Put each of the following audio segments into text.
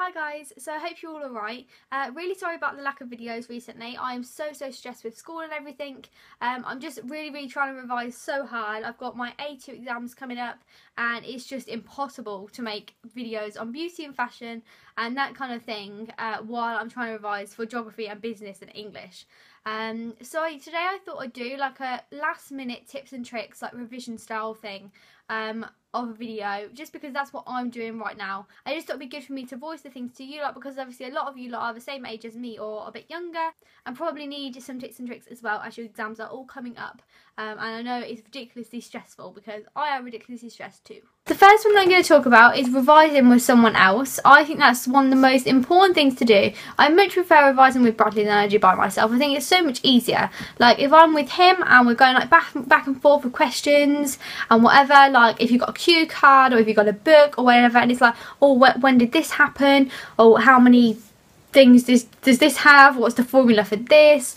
Hi guys, so I hope you're all alright. Really sorry about the lack of videos recently. I'm so stressed with school and everything. I'm just really trying to revise so hard. I've got my A2 exams coming up and it's just impossible to make videos on beauty and fashion and that kind of thing while I'm trying to revise for geography and business and English. So today I thought I'd do like a last minute tips and tricks, like revision style thing of a video, just because that's what I'm doing right now. I just thought it'd be good for me to voice the things to you lot, because obviously a lot of you lot are the same age as me or a bit younger and probably need some tips and tricks as well, as your exams are all coming up. And I know it's ridiculously stressful because I am ridiculously stressed too. The first one that I'm going to talk about is revising with someone else. I think that's one of the most important things to do. I much prefer revising with Bradley than I do by myself. I think it's so much easier. Like if I'm with him and we're going like back and forth with questions and whatever, like if you've got a cue card or if you've got a book or whatever, and it's like, oh, when did this happen? Or how many things does this have? What's the formula for this?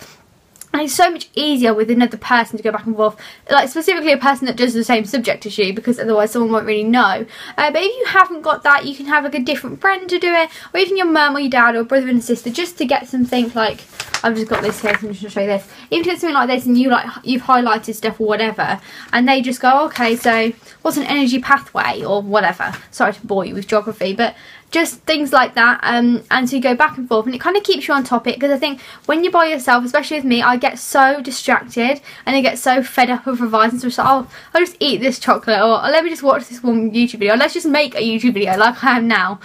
And it's so much easier with another person to go back and forth, like specifically a person that does the same subject as you, because otherwise someone won't really know. But if you haven't got that, you can have like a different friend to do it, or even your mum or your dad or brother and sister, just to get something like, I've just got this here, so I'm just going to show you this. Even to get something like this and you've highlighted stuff or whatever, and they just go, okay, so what's an energy pathway or whatever. Sorry to bore you with geography, but just things like that, and so you go back and forth and it kind of keeps you on topic, because I think when you're by yourself, especially with me, I get so distracted and I get so fed up of revising, so it's like, oh, I'll just eat this chocolate, or let me just watch this one YouTube video, let's just make a YouTube video like I am now.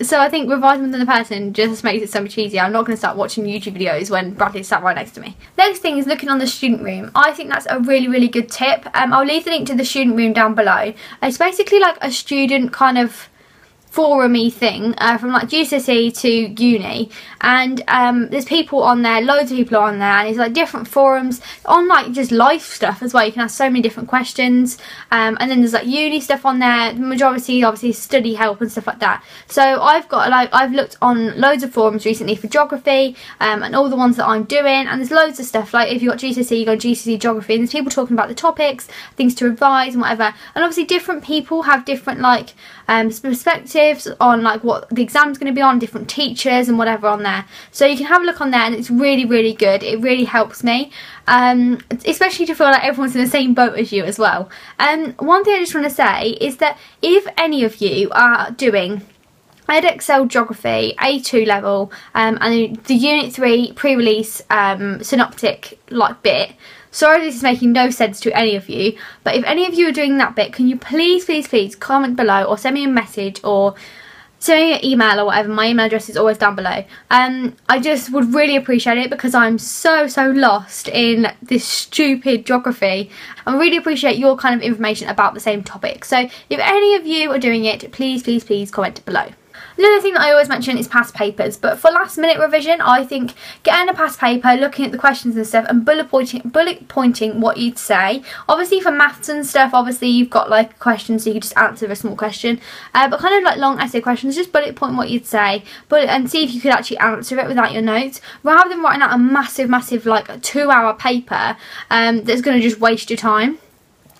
So I think revising with another person just makes it so much easier. I'm not going to start watching YouTube videos when Bradley's sat right next to me. Next thing is looking on the student room. I think that's a really good tip. I'll leave the link to the student room down below. It's basically like a student kind of forum-y thing from like GCSE to uni, and there's people on there, loads of people are on there, and it's like different forums on like just life stuff as well. You can ask so many different questions, and then there's like uni stuff on there. The majority obviously is study help and stuff like that. So I've looked on loads of forums recently for geography, and all the ones that I'm doing, and there's loads of stuff. Like if you've got GCSE, you go GCSE geography, and there's people talking about the topics, things to revise and whatever. And obviously different people have different like perspectives on like what the exam's going to be on, different teachers and whatever on there. So you can have a look on there, and it's really good. It really helps me, especially to feel like everyone's in the same boat as you as well. One thing I just want to say is that if any of you are doing Edexcel Geography A2 level and the Unit 3 pre-release synoptic like bit, sorry this is making no sense to any of you, but if any of you are doing that bit, can you please comment below or send me a message or send me an email or whatever. My email address is always down below. I just would really appreciate it, because I'm so lost in this stupid geography. I really appreciate your kind of information about the same topic. So if any of you are doing it, please comment below. Another thing that I always mention is past papers, but for last minute revision, I think getting a past paper, looking at the questions and stuff, and bullet pointing what you'd say. Obviously for maths and stuff, obviously you've got like questions, so you can just answer a small question, but kind of like long essay questions, just bullet point what you'd say, and see if you could actually answer it without your notes, rather than writing out a massive like 2-hour paper that's going to just waste your time.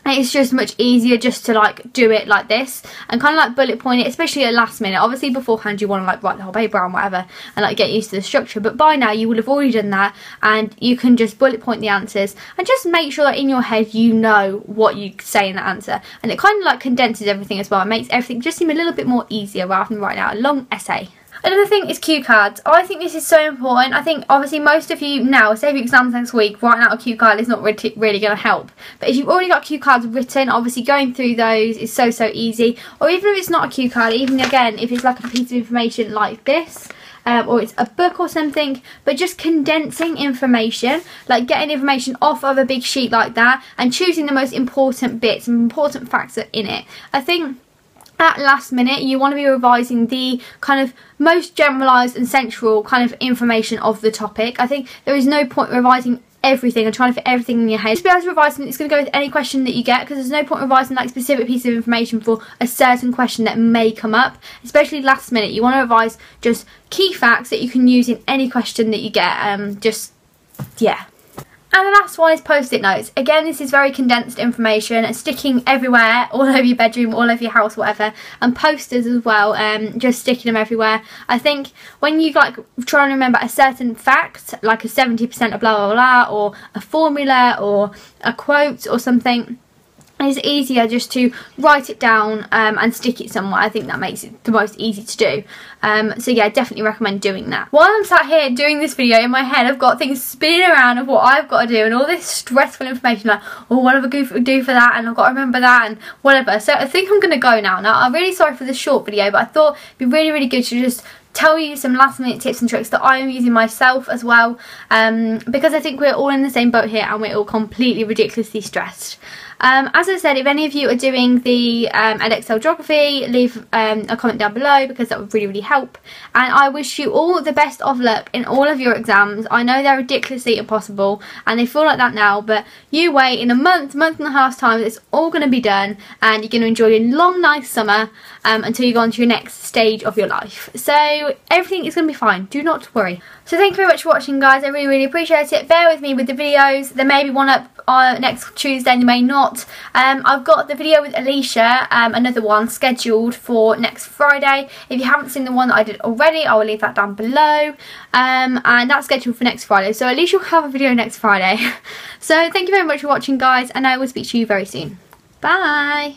It's just much easier just to like do it like this and kind of like bullet point it, especially at last minute. Obviously beforehand you want to like write the whole paper and whatever and like get used to the structure, but by now you will have already done that, and you can just bullet point the answers and just make sure that in your head you know what you say in the answer, and it kind of like condenses everything as well. It makes everything just seem a little bit more easier rather than writing out a long essay. Another thing is cue cards. I think this is so important. I think obviously most of you now, say if your exams next week, writing out a cue card is not really going to help. But if you've already got cue cards written, obviously going through those is so easy. Or even if it's not a cue card, even again if it's like a piece of information like this, or it's a book or something, but just condensing information, like getting information off of a big sheet like that and choosing the most important bits and important facts that are in it. I think at last minute you want to be revising the kind of most generalised and central kind of information of the topic. I think there is no point revising everything and trying to fit everything in your head. Just be able to revise something that's going to go with any question that you get, because there's no point revising like specific piece of information for a certain question that may come up, especially last minute. You want to revise just key facts that you can use in any question that you get. Yeah. And the last one is post-it notes. Again, this is very condensed information, sticking everywhere, all over your bedroom, all over your house, whatever, and posters as well, just sticking them everywhere. I think when you like try and remember a certain fact, like a 70% of blah blah blah, or a formula, or a quote, or something, it's easier just to write it down and stick it somewhere. I think that makes it the most easy to do. So yeah, definitely recommend doing that. While I'm sat here doing this video, in my head I've got things spinning around of what I've got to do and all this stressful information, like, oh, what have I got to do for that, and I've got to remember that, and whatever. So I think I'm going to go now. Now, I'm really sorry for this short video, but I thought it'd be really good to just tell you some last minute tips and tricks that I'm using myself as well, because I think we're all in the same boat here and we're all completely ridiculously stressed. As I said, if any of you are doing the Edexcel geography, leave a comment down below, because that would really help. And I wish you all the best of luck in all of your exams. I know they're ridiculously impossible and they feel like that now, but you wait, in a month and a half's time, it's all going to be done and you're going to enjoy a long, nice summer until you go on to your next stage of your life. So everything is going to be fine. Do not worry. So thank you very much for watching, guys. I really appreciate it. Bear with me with the videos. There may be one up next Tuesday and there may not. I've got the video with Alicia, another one scheduled for next Friday. If you haven't seen the one that I did already, I will leave that down below. And that's scheduled for next Friday. So Alicia will have a video next Friday. So thank you very much for watching, guys, and I will speak to you very soon. Bye!